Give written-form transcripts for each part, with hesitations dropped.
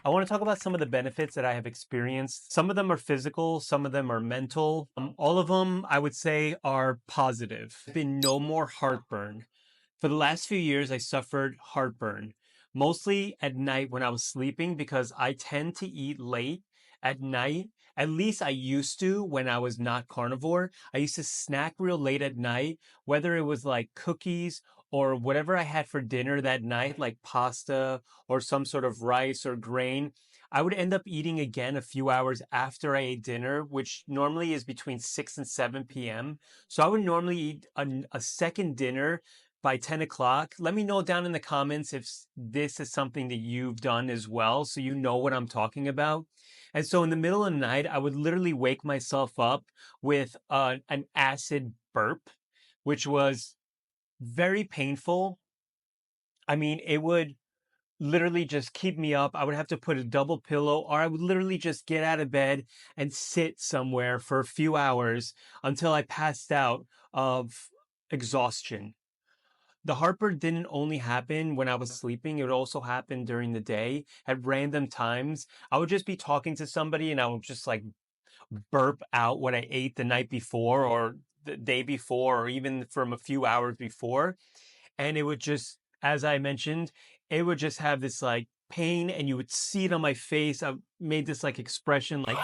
I want to talk about some of the benefits that I have experienced. Some of them are physical, some of them are mental. All of them, I would say, are positive. There's been no more heartburn. For the last few years, I suffered heartburn, mostly at night when I was sleeping because I tend to eat late at night. At least I used to when I was not carnivore. I used to snack real late at night, whether it was like cookies or whatever I had for dinner that night, like pasta or some sort of rice or grain. I would end up eating again a few hours after I ate dinner, which normally is between 6 and 7 p.m. So I would normally eat a second dinner by 10 o'clock. Let me know down in the comments if this is something that you've done as well, so you know what I'm talking about. And so in the middle of the night, I would literally wake myself up with an acid burp, which was very painful. I mean, it would literally just keep me up. I would have to put a double pillow, or I would literally just get out of bed and sit somewhere for a few hours until I passed out of exhaustion. The heartburn didn't only happen when I was sleeping, it would also happen during the day at random times. I would just be talking to somebody and I would just like burp out what I ate the night before or the day before or even from a few hours before. And it would just, as I mentioned, it would just have this like pain and you would see it on my face. I made this like expression like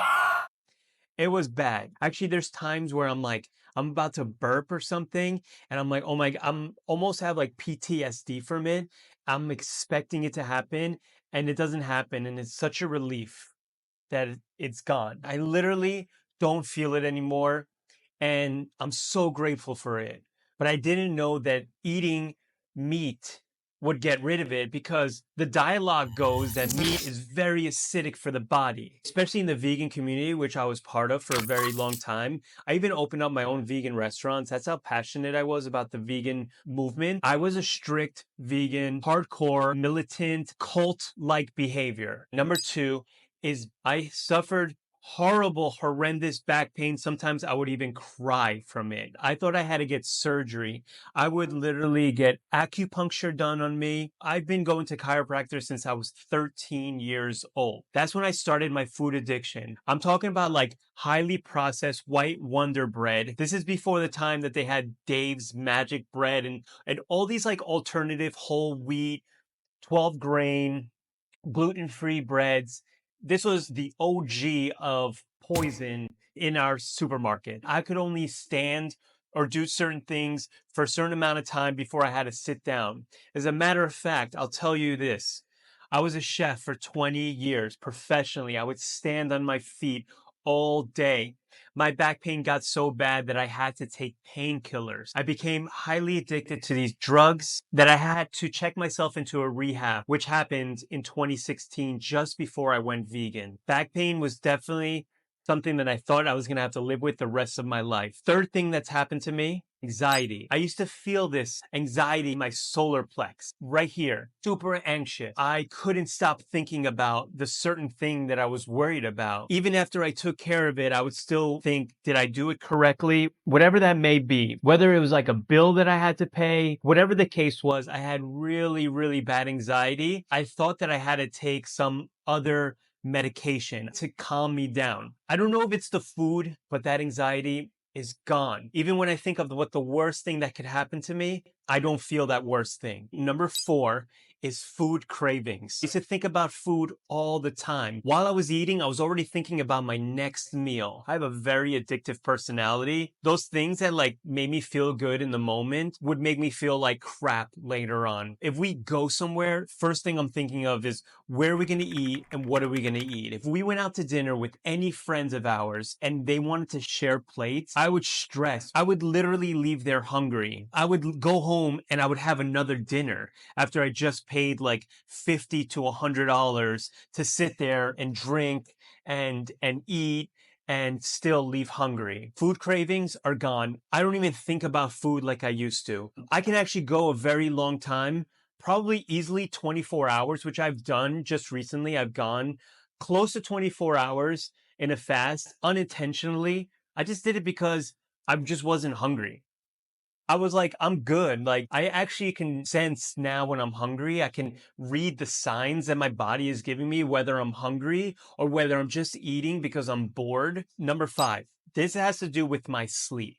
it was bad. Actually, there's times where I'm like, I'm about to burp or something, and I'm like, oh my, I'm almost have like PTSD from it. I'm expecting it to happen, and it doesn't happen, and it's such a relief that it's gone. I literally don't feel it anymore, and I'm so grateful for it. But I didn't know that eating meat would get rid of it because the dialogue goes that meat is very acidic for the body, especially in the vegan community, which I was part of for a very long time. I even opened up my own vegan restaurants. That's how passionate I was about the vegan movement. I was a strict vegan, hardcore, militant, cult like behavior. Number two is I suffered horrible, horrendous back pain. Sometimes I would even cry from it. I thought I had to get surgery. I would literally get acupuncture done on me. I've been going to chiropractor since I was 13 years old. That's when I started my food addiction. I'm talking about like highly processed white Wonder Bread. This is before the time that they had Dave's Magic Bread and all these like alternative whole wheat, 12 grain gluten-free breads. This was the OG of poison in our supermarket. I could only stand or do certain things for a certain amount of time before I had to sit down. As a matter of fact, I'll tell you this. I was a chef for 20 years professionally. I would stand on my feet all day. My back pain got so bad that I had to take painkillers. I became highly addicted to these drugs that I had to check myself into a rehab, which happened in 2016, just before I went vegan. Back pain was definitely something that I thought I was going to have to live with the rest of my life. Third thing that's happened to me, anxiety. I used to feel this anxiety in my solar plex right here, super anxious. I couldn't stop thinking about the certain thing that I was worried about. Even after I took care of it, I would still think, did I do it correctly? Whatever that may be, whether it was like a bill that I had to pay, whatever the case was, I had really, really bad anxiety. I thought that I had to take some other medication to calm me down. I don't know if it's the food, but that anxiety is gone. Even when I think of what the worst thing that could happen to me, I don't feel that worst thing. Number four is food cravings. I used to think about food all the time. While I was eating, I was already thinking about my next meal. I have a very addictive personality. Those things that like made me feel good in the moment would make me feel like crap later on. If we go somewhere, first thing I'm thinking of is where are we going to eat and what are we going to eat? If we went out to dinner with any friends of ours and they wanted to share plates, I would stress. I would literally leave there hungry. I would go home and I would have another dinner after I just paid like $50 to $100 to sit there and drink and eat and still leave hungry. Food cravings are gone. I don't even think about food like I used to. I can actually go a very long time, probably easily 24 hours, which I've done just recently. I've gone close to 24 hours in a fast unintentionally. I just did it because I just wasn't hungry. I was like, I'm good. Like, I actually can sense now when I'm hungry. I can read the signs that my body is giving me, whether I'm hungry or whether I'm just eating because I'm bored. Number five, this has to do with my sleep.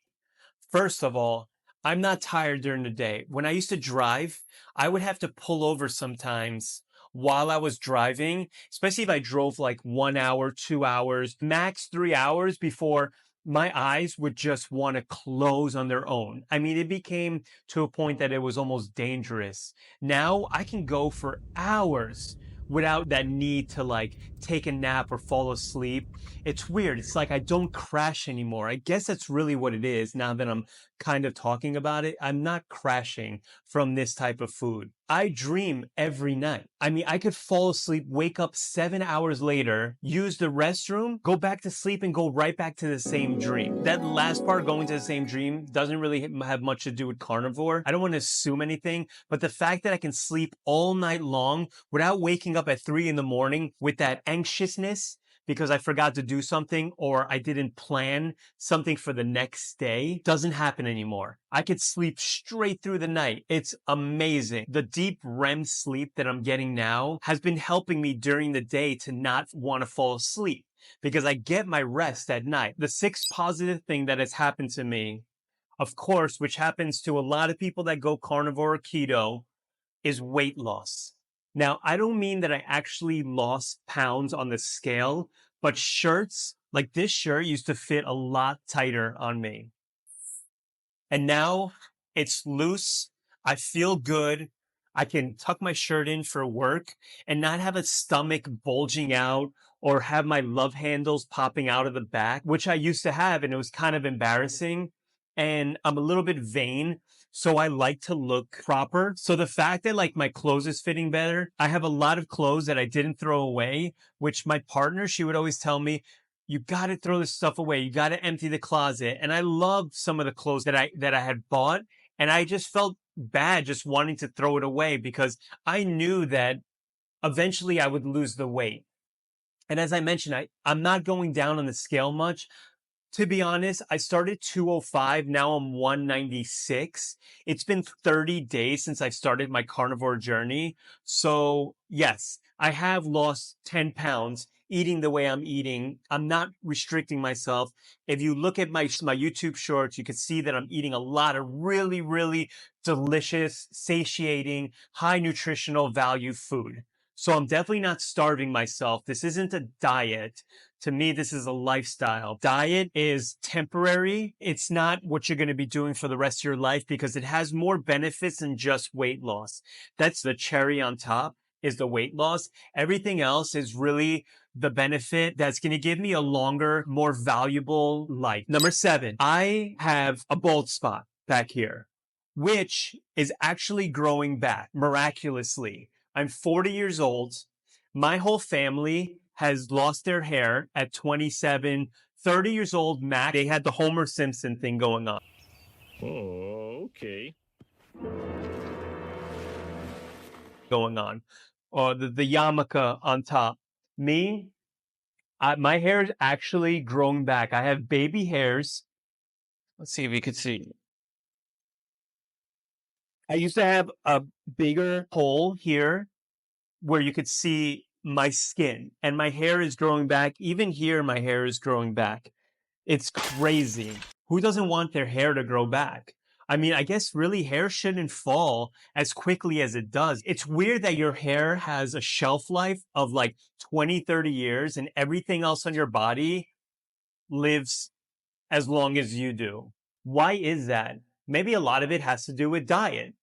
First of all, I'm not tired during the day. When I used to drive, I would have to pull over sometimes while I was driving, especially if I drove like 1 hour, 2 hours, max 3 hours before my eyes would just want to close on their own. I mean, it became to a point that it was almost dangerous. Now I can go for hours without that need to like take a nap or fall asleep. It's weird. It's like I don't crash anymore. I guess that's really what it is now that I'm kind of talking about it. I'm not crashing from this type of food. I dream every night. I mean, I could fall asleep, wake up 7 hours later, use the restroom, go back to sleep, and go right back to the same dream. That last part, going to the same dream, doesn't really have much to do with carnivore. I don't want to assume anything, but the fact that I can sleep all night long without waking up at 3 in the morning with that anxiousness because I forgot to do something or I didn't plan something for the next day doesn't happen anymore. I could sleep straight through the night. It's amazing. The deep REM sleep that I'm getting now has been helping me during the day to not want to fall asleep because I get my rest at night. The sixth positive thing that has happened to me, of course, which happens to a lot of people that go carnivore or keto, is weight loss. Now, I don't mean that I actually lost pounds on the scale, but shirts like this shirt used to fit a lot tighter on me. And now it's loose. I feel good. I can tuck my shirt in for work and not have a stomach bulging out or have my love handles popping out of the back, which I used to have. And it was kind of embarrassing. And I'm a little bit vain. So I like to look proper. So the fact that like my clothes is fitting better, I have a lot of clothes that I didn't throw away, which my partner, she would always tell me, you got to throw this stuff away. You got to empty the closet. And I loved some of the clothes that I had bought, and I just felt bad just wanting to throw it away because I knew that eventually I would lose the weight. And as I mentioned, I'm not going down on the scale much. To be honest, I started 205. Now I'm 196. It's been 30 days since I started my carnivore journey. So yes, I have lost 10 pounds eating the way I'm eating. I'm not restricting myself. If you look at my YouTube shorts, you can see that I'm eating a lot of really, really delicious, satiating, high nutritional value food. So I'm definitely not starving myself. This isn't a diet. To me, this is a lifestyle. Diet is temporary. It's not what you're going to be doing for the rest of your life because it has more benefits than just weight loss. That's the cherry on top, is the weight loss. Everything else is really the benefit that's going to give me a longer, more valuable life. Number seven, I have a bald spot back here, which is actually growing back miraculously. I'm 40 years old. My whole family has lost their hair at 27, 30 years old max. They had the Homer Simpson thing going on. Oh, okay. Going on. Or the yarmulke on top. Me, my hair is actually growing back. I have baby hairs. Let's see if you could see. I used to have a bigger hole here where you could see my skin, and my hair is growing back. Even here, my hair is growing back. It's crazy. Who doesn't want their hair to grow back? I mean, I guess really hair shouldn't fall as quickly as it does. It's weird that your hair has a shelf life of like 20, 30 years and everything else on your body lives as long as you do. Why is that? Maybe a lot of it has to do with diet.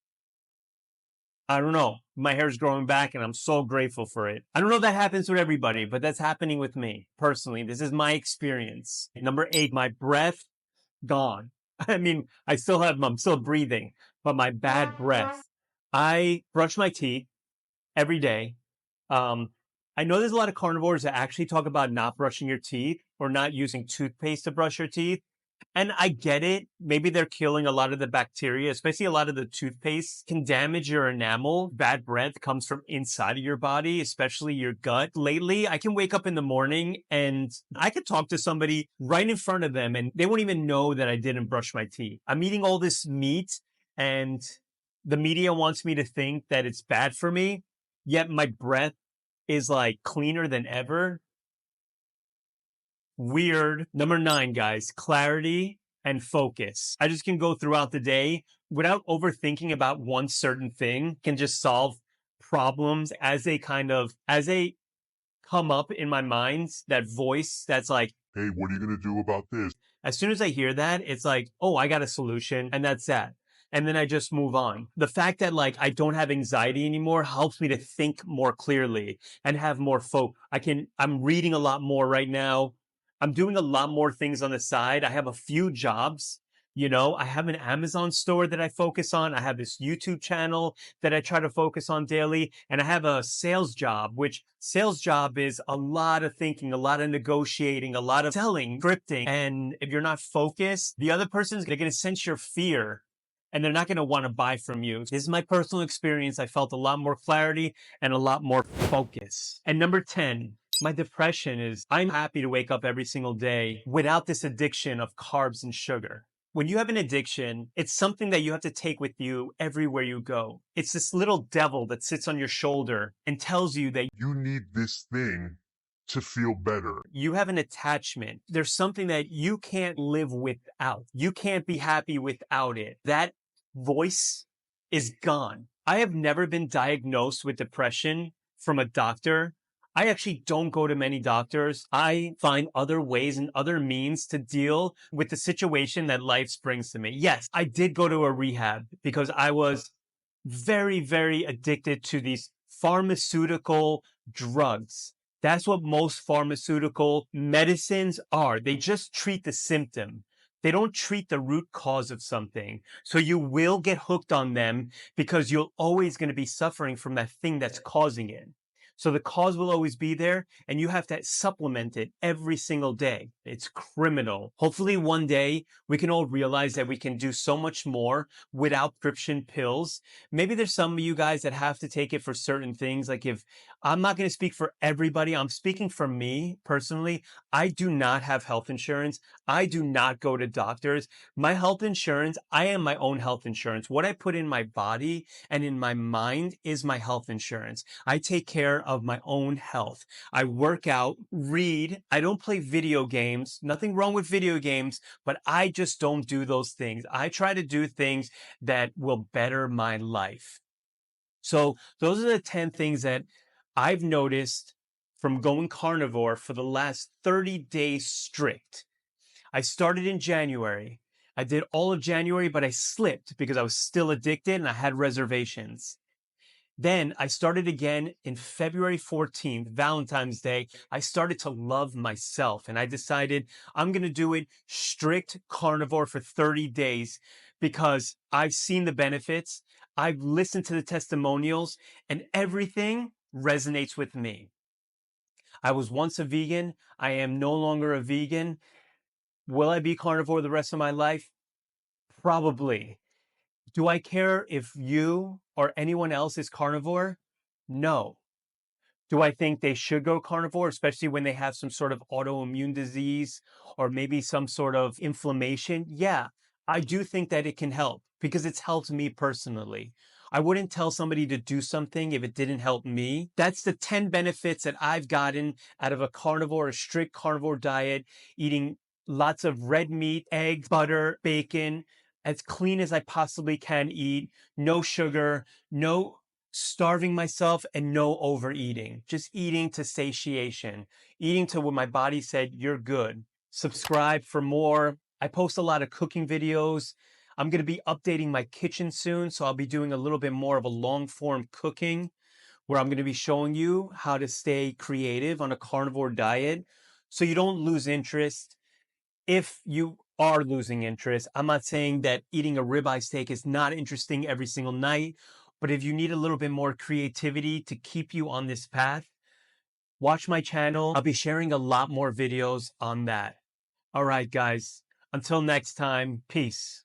I don't know. My hair's growing back and I'm so grateful for it. I don't know if that happens with everybody, but that's happening with me personally. This is my experience. Number eight, my breath gone. I mean, I'm still breathing, but my bad breath. I brush my teeth every day. Um, I know there's a lot of carnivores that actually talk about not brushing your teeth or not using toothpaste to brush your teeth. And I get it. Maybe they're killing a lot of the bacteria, especially a lot of the toothpaste can damage your enamel. Bad breath comes from inside of your body, especially your gut. Lately, I can wake up in the morning and I could talk to somebody right in front of them and they won't even know that I didn't brush my teeth. I'm eating all this meat and the media wants me to think that it's bad for me, yet my breath is like cleaner than ever. Weird. Number 9, guys, clarity and focus. I just can go throughout the day without overthinking about one certain thing, can just solve problems as they come up in my mind, that voice that's like, hey, what are you going to do about this? As soon as I hear that, it's like, oh, I got a solution, and that's that. And then I just move on. The fact that like I don't have anxiety anymore helps me to think more clearly and have more I'm reading a lot more right now. I'm doing a lot more things on the side. I have a few jobs. I have an Amazon store that I focus on. I have this YouTube channel that I try to focus on daily. And I have a sales job, which sales job is a lot of thinking, a lot of negotiating, a lot of selling, scripting. And if you're not focused, the other they're going to sense your fear and they're not going to want to buy from you. This is my personal experience. I felt a lot more clarity and a lot more focus. And number 10, my depression is I'm happy to wake up every single day without this addiction of carbs and sugar. When you have an addiction, it's something that you have to take with you everywhere you go. It's this little devil that sits on your shoulder and tells you that you need this thing to feel better. You have an attachment. There's something that you can't live without. You can't be happy without it. That voice is gone. I have never been diagnosed with depression from a doctor. I actually don't go to many doctors. I find other ways and other means to deal with the situation that life brings to me. Yes, I did go to a rehab because I was very, very addicted to these pharmaceutical drugs. That's what most pharmaceutical medicines are. They just treat the symptom. They don't treat the root cause of something. So you will get hooked on them because you're always going to be suffering from that thing that's causing it. So the cause will always be there and you have to supplement it every single day. It's criminal. Hopefully one day we can all realize that we can do so much more without prescription pills. Maybe there's some of you guys that have to take it for certain things. Like if I'm not going to speak for everybody, I'm speaking for me personally. I do not have health insurance. I do not go to doctors. My health insurance, I am my own health insurance. What I put in my body and in my mind is my health insurance. I take care of my own health. I work out, read. I don't play video games. Nothing wrong with video games, but I just don't do those things. I try to do things that will better my life. So those are the 10 things that I've noticed from going carnivore for the last 30 days strict. I started in January. I did all of January, but I slipped because I was still addicted and I had reservations. Then I started again in February 14th, Valentine's Day. I started to love myself and I decided I'm going to do it strict carnivore for 30 days because I've seen the benefits. I've listened to the testimonials and everything resonates with me. I was once a vegan. I am no longer a vegan. Will I be carnivore the rest of my life? Probably. Do I care if you or anyone else is carnivore? No. Do I think they should go carnivore, especially when they have some sort of autoimmune disease or maybe some sort of inflammation? Yeah, I do think that it can help because it's helped me personally. I wouldn't tell somebody to do something if it didn't help me. That's the 10 benefits that I've gotten out of a strict carnivore diet, eating lots of red meat, eggs, butter, bacon, as clean as I possibly can eat, no sugar, no starving myself, and no overeating. Just eating to satiation, eating to what my body said, you're good. Subscribe for more. I post a lot of cooking videos. I'm going to be updating my kitchen soon, so I'll be doing a little bit more of a long form cooking where I'm going to be showing you how to stay creative on a carnivore diet so you don't lose interest. If you are losing interest, I'm not saying that eating a ribeye steak is not interesting every single night, but if you need a little bit more creativity to keep you on this path, watch my channel. I'll be sharing a lot more videos on that. All right, guys. Until next time, peace.